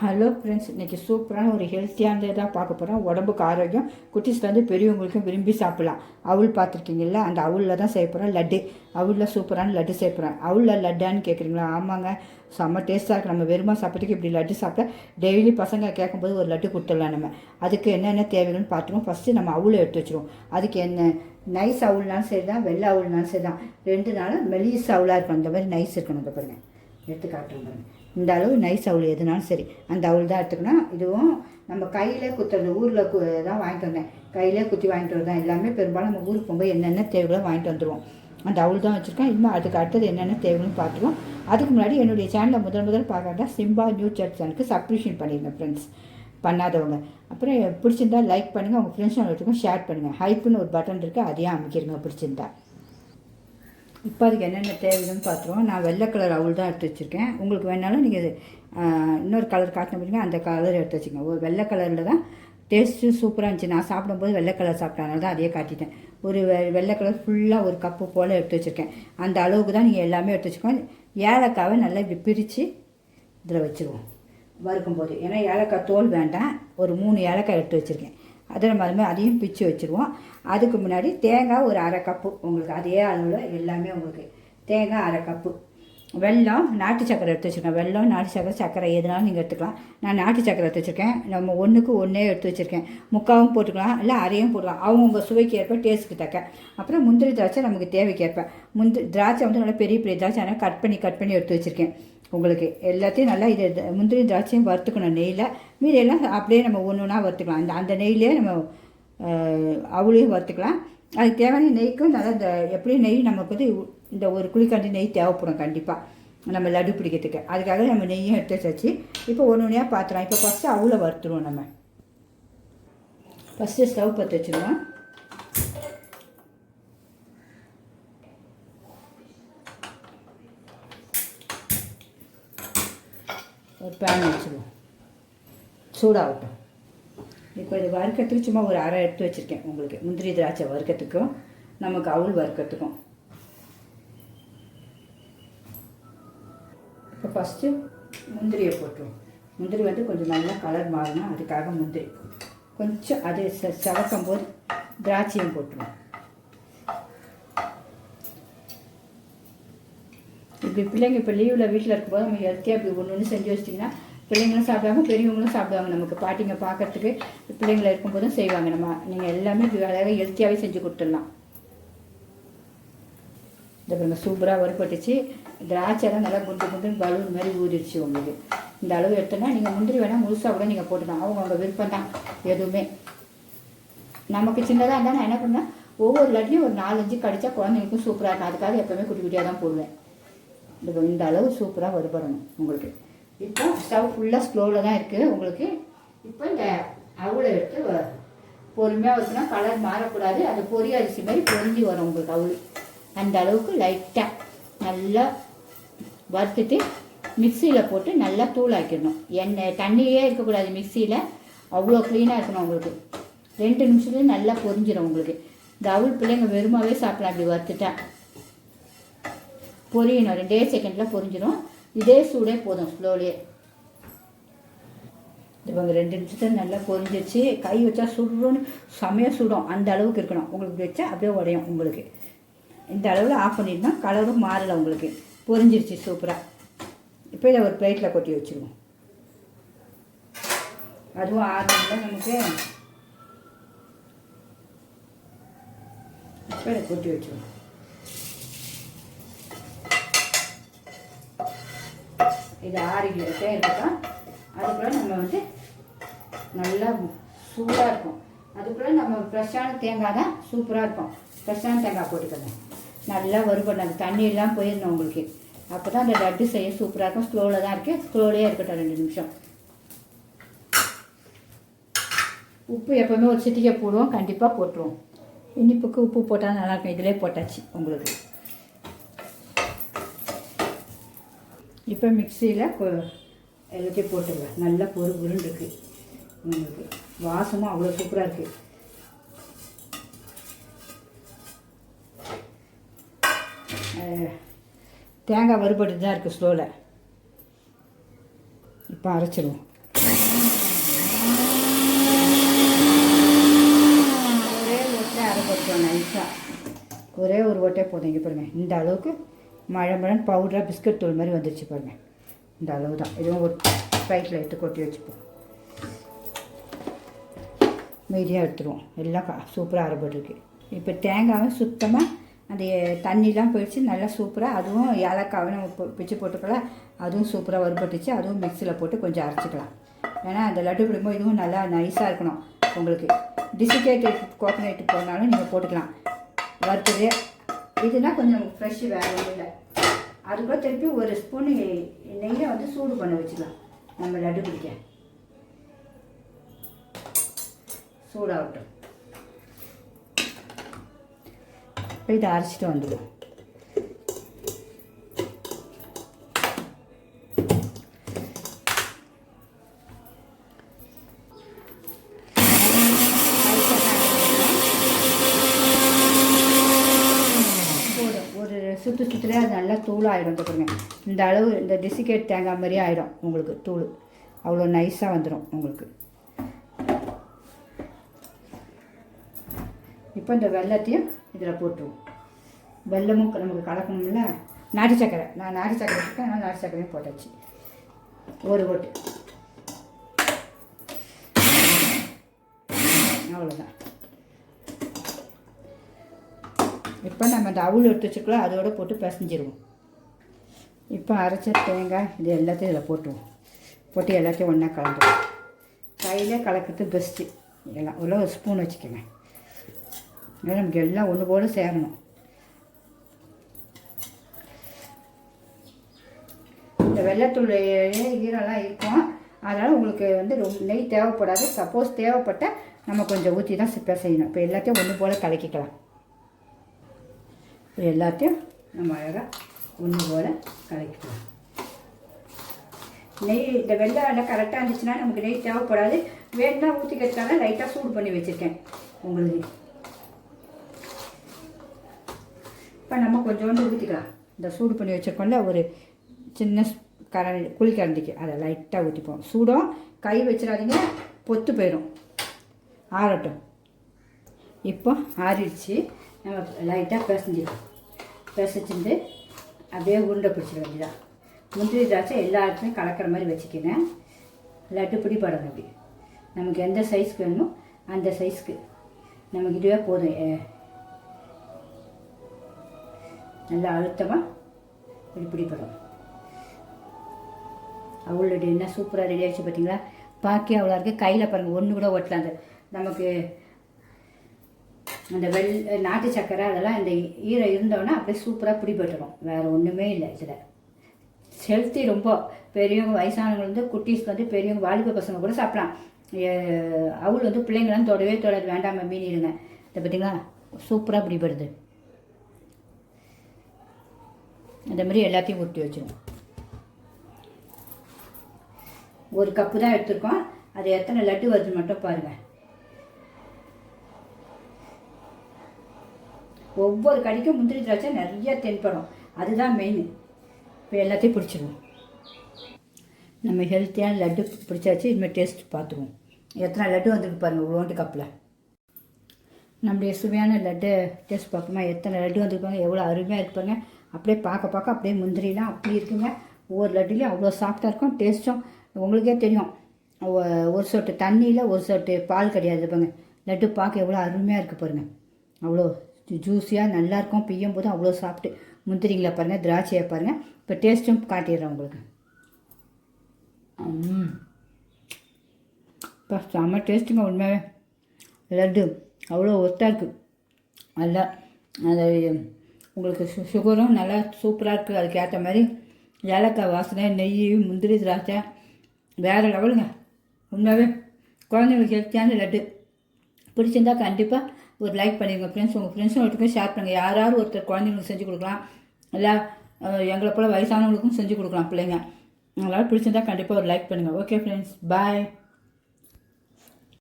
Hello friends, இன்றைக்கி சூப்பரான ஒரு ஹெல்த்தியானதை தான் பார்க்க போகிறோம். உடம்புக்கு ஆரோக்கியம், குட்டீஸ்லேருந்து பெரியவங்களுக்கும் விரும்பி சாப்பிட்லாம். அவுள் பார்த்துருக்கீங்களா? அந்த அவுளில் தான் செய்ய போகிறோம் லட்டு. அவுளில் சூப்பரான லட்டு செய்ய போகிறோம். அவுளில் லட்டான்னு கேட்குறீங்களா? ஆமாங்க, செம்ம டேஸ்ட்டாக இருக்குது. நம்ம வெறுமா சாப்பிட்றதுக்கு இப்படி லட்டு சாப்பிட்டா டெய்லி பசங்க கேட்கும்போது ஒரு லட்டு கொடுத்துடலாம். நம்ம அதுக்கு என்னென்ன தேவைகள்னு பார்த்துருவோம். ஃபஸ்ட்டு நம்ம அவுளை எடுத்து வச்சுருவோம். அதுக்கு என்ன நைஸ் அவுள்னாலும் சரி தான், வெள்ளை அவுள்னாலும் சரி தான். 2 நாளும் மெலிஸ் அவுளாக இருக்கணும். இந்த மாதிரி நைஸ் இருக்கணும். இந்த பாருங்கள், எடுத்து காட்டுறேன் பாருங்கள். இந்த அளவு நைஸ் அவுள் எதுனாலும் சரி, அந்த அவுள் தான் எடுத்துக்கணும். இதுவும் நம்ம கையிலே குத்துறது, ஊரில் தான் வாங்கிட்டு வந்தேன். கையிலே குத்தி வாங்கிட்டு வரதான். எல்லாமே பெரும்பாலும் நம்ம ஊருக்கு போகும்போது என்னென்ன தேவைகளோ வாங்கிட்டு வந்துடுவோம். அந்த அவுள் தான் வச்சுருக்கேன். இன்னும் அதுக்கு அடுத்தது என்னென்ன தேவைன்னு பார்த்துருவோம். அதுக்கு முன்னாடி என்னுடைய சேனலை முதல் பார்க்காட்டா சிம்பா நியூ சேனலுக்கு சப்ஸ்கிரிப்ஷன் பண்ணிடுங்க ஃப்ரெண்ட்ஸ், பண்ணாதவங்க. அப்புறம் பிடிச்சிருந்தா லைக் பண்ணுங்கள், உங்கள் ஃப்ரெண்ட்ஸ் எல்லாத்துக்கும் ஷேர் பண்ணுங்கள். ஹைப்புன்னு ஒரு பட்டன் இருக்குது, அதையும் அமைக்கிடுங்க பிடிச்சிருந்தா. இப்போ அதுக்கு என்னென்ன தேவைன்னு பார்த்துருவோம். நான் வெள்ளை கலர் அவுள் தான் எடுத்து வச்சுருக்கேன். உங்களுக்கு வேணாலும் நீங்கள் இன்னொரு கலர் காட்டின முடியுங்க, அந்த கலர் எடுத்து வச்சுக்கோங்க. ஒரு வெள்ளை கலரில் தான் டேஸ்ட்டு சூப்பராக இருந்துச்சு. நான் சாப்பிடும்போது வெள்ளை கலர் சாப்பிட்டனால தான் அதையே காட்டிட்டேன். ஒரு வெள்ளை கலர் ஃபுல்லாக ஒரு கப்பு போல் எடுத்து வச்சுருக்கேன். அந்த அளவுக்கு தான் நீங்கள் எல்லாமே எடுத்து வச்சுக்கோங்க. ஏலக்காவை நல்லா இப்படி பிரித்து இதில் வச்சுருவோம் வறுக்கும்போது. ஏன்னா ஏலக்காய் தோல் வேண்டாம். ஒரு 3 ஏலக்காய் எடுத்து வச்சுருக்கேன். அதை நம்ம அதையும் பிச்சு வச்சுருவோம். அதுக்கு முன்னாடி தேங்காய் ஒரு 1/2 கப்பு, உங்களுக்கு அதே அளவில் எல்லாமே உங்களுக்கு தேங்காய் 1/2 கப்பு. வெல்லம், நாட்டு சக்கரை எடுத்து வச்சுருக்கேன். வெல்லம், நாட்டு சக்கரை, சக்கரை எதுனாலும் நீங்கள் எடுத்துக்கலாம். நான் நாட்டு சக்கரை எடுத்து வச்சுருக்கேன். நம்ம 1க்கு 1 எடுத்து வச்சுருக்கேன். முக்காவும் போட்டுக்கலாம், இல்லை அரையும் போடலாம், அவங்கவுங்க சுவைக்கு ஏற்ப, டேஸ்ட்டுக்கு தக்க. அப்புறம் முந்திரி திராட்சை நமக்கு தேவைக்கு ஏற்ப. திராட்சை வந்து நல்லா பெரிய பெரிய திராட்சை, ஆனால் கட் பண்ணி எடுத்து வச்சுருக்கேன். உங்களுக்கு எல்லாத்தையும் நல்லா இது முந்திரி திராட்சையும் வறுத்துக்கணும் நெய்யில். மீதியெல்லாம் அப்படியே நம்ம ஒன்று ஒன்றா வறுத்துக்கலாம். அந்த நெய்யிலே நம்ம அவளையும் வறுத்துக்கலாம். அதுக்கு தேவையான நெய்க்கும் நல்லா இந்த எப்படியும் நெய் நமக்கு வந்து இந்த ஒரு குழிக்கண்டி நெய் தேவைப்படும் கண்டிப்பாக நம்ம லட்டு பிடிக்கிறதுக்கு. அதுக்காக நம்ம நெய்யும் எடுத்து வச்சு இப்போ ஒன்று ஒன்றையாக பார்த்துலாம். இப்போ ஃபஸ்ட்டு அவளை வறுத்துருவோம். நம்ம ஃபஸ்ட்டு ஸ்டவ் பற்ற வச்சுருவோம். ஒரு பேன் வச்சுருவோம், சூடாகட்டும். இப்போ இது வறுக்கிறதுக்கு சும்மா ஒரு அரை எடுத்து வச்சுருக்கேன். உங்களுக்கு முந்திரி திராட்சை வறுக்கிறதுக்கும் நமக்கு அவுள் வறுக்கிறதுக்கும். இப்போ ஃபஸ்ட்டு முந்திரியை போட்டுருவோம். முந்திரி வந்து கொஞ்சம் நல்லா கலர் மாறணும், அதுக்காக முந்திரி கொஞ்சம் அது சவக்கும் போது திராட்சையும் போட்டுருவோம். இப்படி பிள்ளைங்க இப்போ லீவில் வீட்டில் இருக்கும்போது நம்ம ஹெல்த்தியாக இப்படி ஒன்று ஒன்று செஞ்சு வச்சிட்டிங்கன்னா பிள்ளைங்களும் சாப்பிடுவாங்க, பெரியவங்களும் சாப்பிடுவாங்க. நமக்கு பாட்டிங்க பார்க்குறதுக்கு பிள்ளைங்களை இருக்கும்போதும் செய்வாங்க. நீங்கள் எல்லாமே அழகாக ஹெல்த்தியாகவே செஞ்சு கொடுத்துடலாம். இந்த பாருங்கள், சூப்பராக வறுப்பட்டுச்சு. திராட்சைலாம் நல்லா குண்டு பலூன் மாதிரி ஊதிடுச்சு. உங்களுக்கு இந்த அளவு எடுத்தோன்னா நீங்கள் முந்திரி வேணால் முழுசாக கூட நீங்கள் போட்டுக்கலாம். அவங்க விருப்பம் தான். எதுவுமே நமக்கு சின்னதாக இருந்தால் நான் என்ன பண்ணேன், ஒவ்வொரு லட்லையும் ஒரு 4-5 கடிச்சா குழந்தைங்களுக்கும் சூப்பராக இருக்கும். அதுக்காக எப்போவுமே குட்டி குட்டியாக தான் போடுவேன். இந்த அளவு சூப்பராக வறுபடணும் உங்களுக்கு. இப்போ ஸ்டவ் ஃபுல்லாக ஸ்லோவில் தான் இருக்குது உங்களுக்கு. இப்போ இந்த அவுளை எடுத்து பொறுமையாக வச்சுனா கலர் மாறக்கூடாது. அது பொரி அரிசி மாதிரி பொரிஞ்சு வரும் உங்களுக்கு அவுள். அந்த அளவுக்கு லைட்டாக நல்லா வறுத்துட்டு மிக்சியில் போட்டு நல்லா தூளாக்கிடணும். எண்ணெய் தண்ணியே இருக்கக்கூடாது மிக்சியில். அவ்வளோ க்ளீனாக இருக்கணும் உங்களுக்கு. 2 நிமிஷத்துலேயும் நல்லா பொரிஞ்சிடும் உங்களுக்கு. இந்த அவுள் பிள்ளைங்க வெறுமாவே சாப்பிடலாம். அப்படி வறுத்துட்டா பொரியணும், 2 செகண்டில் பொரிஞ்சிடும். இதே சூடே போதும், ஸ்லோலியே. இப்போ 2 நிமிஷத்தில் நல்லா பொரிஞ்சிச்சு. கை வச்சா சுடுன்னு செமையாக சுடும். அந்த அளவுக்கு இருக்கணும் உங்களுக்கு. வச்சா அப்படியே உடையும் உங்களுக்கு. இந்த அளவில் ஆஃப் பண்ணிடணும். கலரும் மாறலை உங்களுக்கு, பொரிஞ்சிருச்சு சூப்பராக. இப்போ இதை ஒரு பிளேட்டில் கொட்டி வச்சுருவோம். அதுவும் ஆறுல நமக்கு. இப்போ இதை கொட்டி வச்சுருவோம். இது ஆறிக்கிட்டே இருக்கட்டும். அதுக்குள்ளே நம்ம வந்து நல்லா சூடாக இருக்கும். அதுக்குள்ளே நம்ம ஃப்ரெஷ்ஷான தேங்காய் தான் சூப்பராக இருக்கும். ஃப்ரெஷ்ஷான தேங்காய் போட்டுக்கணும். நல்லா வறுபடணும். அந்த தண்ணியெல்லாம் போயிடணும் உங்களுக்கு. அப்போ தான் அந்த லட்டு செய்ய சூப்பராக இருக்கும். ஸ்லோவில் தான் இருக்குது, ஸ்லோவிலே இருக்கட்டும் 2 நிமிஷம். உப்பு எப்போவுமே ஒரு சிட்டிக்கை போடுவோம், கண்டிப்பாக போட்டுருவோம். இனிப்புக்கு உப்பு போட்டால் நல்லாயிருக்கும். இதிலே போட்டாச்சு உங்களுக்கு. இப்போ மிக்சியில் எல்லாத்தையும் போட்டுருவேன். நல்லா பொருன்னு இருக்குது உங்களுக்கு. வாசமும் அவ்வளோ சூப்பராக இருக்குது. தேங்காய் வறுபட்டு தான் இருக்குது ஸ்லோவில். இப்போ அரைச்சிடுவோம். நைஸாக ஒரே ஒரு ஓட்டே போதும். இங்கே பாருங்கள், இந்த அளவுக்கு மழை பவுடராக பிஸ்கட் தூள் மாதிரி வந்துருச்சு பாருங்கள். இந்த அளவு தான். இதுவும் ஒரு ஸ்பைட்டில் எடுத்து கொட்டி வச்சுப்போம். மீடியாக எடுத்துருவோம். எல்லாம் சூப்பராக அரைப்பட்டுருக்கு. இப்போ தேங்காவை சுத்தமாக அந்த தண்ணிலாம் போயிடுச்சு, நல்லா சூப்பராக. அதுவும் ஏலக்காவை நம்ம பிச்சு போட்டுக்கலாம். அதுவும் சூப்பராக வறுபட்டுச்சு. அதுவும் மிக்சியில் போட்டு கொஞ்சம் அரைச்சிக்கலாம். ஏன்னா அந்த லட்டு பிடிக்கும்போது இதுவும் நல்லா நைஸாக இருக்கணும். உங்களுக்கு டிசிகேட்டட் கோகோனட் போனாலும் நீங்கள் போட்டுக்கலாம். வறுத்தது இதுனா கொஞ்சம் ஃப்ரெஷ்ஷு வேறு ஒன்றும் இல்லை. அதுக்கூட திருப்பி ஒரு ஸ்பூன் நெய்யை வந்து சூடு பண்ண வச்சுக்கலாம். நம்ம லட்டு பிடிக்க சூடாகட்டும். இப்போ இதை அரைச்சிட்டு வந்துடும். ஒரு சுற்றுலே அது நல்லா தூளாகிடும். பாருங்க, இந்த அளவு இந்த டிசிகேட் தேங்காய் மாதிரியே ஆகிடும் உங்களுக்கு தூள். அவ்வளோ நைஸாக வந்துடும் உங்களுக்கு. இப்போ இந்த வெல்லத்தையும் இதில் போட்டுருவோம். வெல்லமும் நமக்கு கலக்கணும்ல. நாட்டு சக்கரை, நான் நாட்டு சக்கரை இருக்கேன், அதனால் நாட்டு சக்கரையும் போட்டாச்சு. ஒரு ஓட்டு, அவ்வளோதான். இப்போ நம்ம அந்த அவுள் எடுத்து வச்சுக்கலாம், அதோடு போட்டு பிசைஞ்சிருவோம். இப்போ அரைச்ச தேங்காய் இது எல்லாத்தையும் இதில் போட்டுருவோம். போட்டு எல்லாத்தையும் ஒன்றா கலந்துருவோம். கையில் கலக்கிறது பெஸ்ட்டு. எல்லாம் உள்ள ஒரு ஸ்பூன் வச்சுக்கோங்க. அதனால் நமக்கு எல்லாம் ஒன்று போல் சேரணும். இந்த வெள்ளத்தூள்லையே ஈரம்லாம் இருக்கும். அதனால் உங்களுக்கு வந்து ரொம்ப நெய் தேவைப்படாது. சப்போஸ் தேவைப்பட்டால் நம்ம கொஞ்சம் ஊற்றி தான் செய்யணும். இப்போ எல்லாத்தையும் ஒன்று போல் கலக்கிக்கலாம். இப்போ எல்லாத்தையும் நம்ம அழகாக ஒன்று போல் கலக்கிக்கலாம். நெய் இந்த வெள்ளம் கரெக்டாக இருந்துச்சுன்னா நமக்கு நெய் தேவைப்படாது. வேணுன்னா ஊற்றிக்கிறதுக்காக லைட்டாக சூடு பண்ணி வச்சுருக்கேன் உங்களுக்கு. இப்போ நம்ம கொஞ்சோண்டு ஊற்றிக்கலாம். இந்த சூடு பண்ணி வச்சுருக்கோம்ல ஒரு சின்ன குழிக்கரண்டிக்கு அதை லைட்டாக ஊற்றிப்போம். சூடும் கை வச்சிடாதீங்க, பொத்து போயிடும். ஆறட்டும். இப்போ ஆறிடுச்சு. நம்ம லைட்டாக பிசைஞ்சிடும். பிசைச்சிட்டு அப்படியே உருண்டை பிடிச்சிட வேண்டியதான். முந்திரி திராட்சை எல்லா இடத்துலையும் கலக்கிற மாதிரி வச்சுக்கினேன். லட்டு பிடிப்படணும். அப்படி நமக்கு எந்த சைஸ்க்கு வேணுமோ அந்த சைஸ்க்கு நமக்கு இதுவே போதும். நல்லா அழுத்தமாக பிடிப்படும். அவ்வளோ என்ன சூப்பராக ரெடி ஆகிடுச்சு பார்த்தீங்களா? பார்க்க அவ்வளோ இருக்குது. கையில் பாருங்கள், ஒன்று கூட ஒட்டலாம். அந்த நமக்கு அந்த நாட்டு சக்கரை அதெல்லாம் இந்த ஈரம் இருந்தோன்னா அப்படியே சூப்பராக பிடிபட்டுரும். வேறு ஒன்றுமே இல்லை. இதில் ஹெல்த்தி ரொம்ப. பெரியவங்க, வயசானவங்க வந்து குட்டீஸ்க்கு வந்து பெரியவங்க, வாலிப பசங்க கூட சாப்பிட்லாம். அவள் வந்து பிள்ளைங்களாம் தொடவே தொடாது, வேண்டாம் மீனிடுங்க. இதை பார்த்தீங்களா சூப்பராக பிடிபடுது. அந்த மாதிரி எல்லாத்தையும் ஊற்றி வச்சிடும். ஒரு கப்பு தான் எடுத்துருக்கோம். அது எத்தனை லட்டு வருது மட்டும் பாருங்கள். ஒவ்வொரு கடிக்கும் முந்திரி திராட்சை நிறைய தென்படும். அதுதான் மெயின். இப்போ எல்லாத்தையும் பிடிச்சிடுவோம். நம்ம ஹெல்த்தியான லட்டு பிடிச்சாச்சு. இனிமேல் டேஸ்ட் பார்த்துருவோம். எத்தனை லட்டு வந்துருக்கு பாருங்கள் இவ்வளோண்டு கப்பில். நம்முடைய சுவையான லட்டு டேஸ்ட் பார்ப்போமா? எத்தனை லட்டு வந்துருப்பாங்க, எவ்வளோ அருமையாக இருப்பாங்க. அப்படியே பார்க்க அப்படியே முந்திரிலாம் அப்படி இருக்குங்க. ஒவ்வொரு லட்டுலேயும் அவ்வளோ சாஃப்டாக இருக்கும். டேஸ்ட்டும் உங்களுக்கே தெரியும். ஒரு சொட்டு தண்ணியில் ஒரு சொட்டு பால் கிடையாது பாருங்க. லட்டு பார்க்க எவ்வளோ அருமையாக இருக்குது பாருங்கள். அவ்வளோ ஜூஸியாக நல்லாயிருக்கும். பிய்யும் போது அவ்வளோ சாப்பிட்டு முந்திரிங்களை பாருங்கள், திராட்சையை பாருங்கள். இப்போ டேஸ்ட்டும் காட்டிடுறேன் உங்களுக்கு. இப்போ செம்ம டேஸ்ட்டுங்க உண்மையாகவே. லட்டு அவ்வளோ ஒர்த்தாக இருக்குது. நல்லா அது உங்களுக்கு சுகரும் நல்லா சூப்பராக இருக்குது. அதுக்கு ஏற்ற மாதிரி ஏலக்காய் வாசனை, நெய், முந்திரி, திராட்சை வேறு லெவலுங்க. உண்மையாகவே குழந்தைங்களுக்கு ஹெல்த்தியான லட்டு பிடிச்சிருந்தா கண்டிப்பாக ஒரு லைக் பண்ணிடுங்க ஃப்ரெண்ட்ஸ். உங்கள் ஃப்ரெண்ட்ஸுங்களுக்கும் ஷேர் பண்ணுங்கள். யாராவது ஒருத்தர் குழந்தைங்களுக்கு செஞ்சு கொடுக்கலாம். இல்லை எங்களை போல் வயசானவங்களுக்கும் செஞ்சு கொடுக்கலாம் பிள்ளைங்க. அதனால் பிடிச்சிருந்தா கண்டிப்பாக ஒரு லைக் பண்ணுங்கள். ஓகே ஃப்ரெண்ட்ஸ், பாய்.